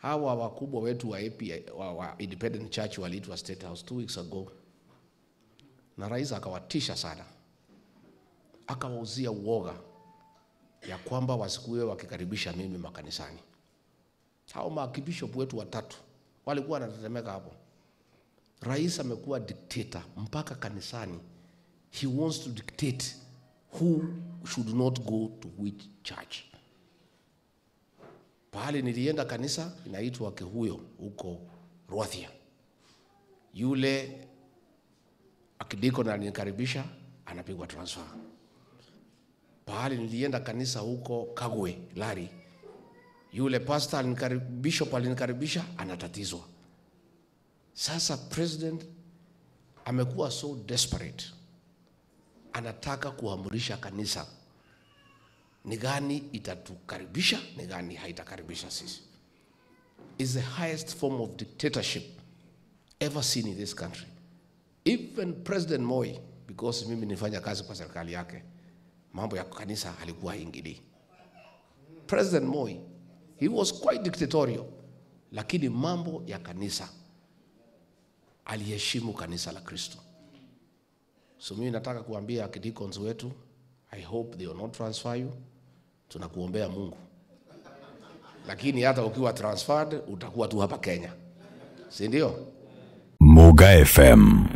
Hawa wakubwa wetu wa AP wa Independent Church waliitwa State House 2 weeks ago. Na rais akawatisha sana. Akawauzia uoga ya kwamba wasikuwe wakikaribisha mimi makanisani. Hao maarchbishop wetu watatu walikuwa wanatetemeka hapo. Rais amekuwa dictator mpaka kanisani. He wants to dictate who should not go to which church. Pahali nilienda kanisa inaitwa Kehuyo huko Rwathia. Yule akidiko na alinikaribisha anapigwa transfer. Pahali nilienda kanisa huko Kagwe Lari. Yule pastor bishop alinikaribisha anatatizwa. Sasa president amekuwa so desperate. Anataka kuamrisha kanisa ni gani itatukaribisha, ni gani haitakaribisha sisi. Is the highest form of dictatorship ever seen in this country. Even President Moi, because mimi nifanya kazi kwa serikali yake, mambo ya kanisa alikuwa haingilii. President Moi, he was quite dictatorial, lakini mambo ya kanisa aliheshimu kanisa la Kristo. So mimi nataka kuambia deacons wetu, I hope they will not transfer you. Tunakuombea Mungu. Lakini hata ukiwa transferred utakuwa tu hapa Kenya. Si ndio? Muga FM.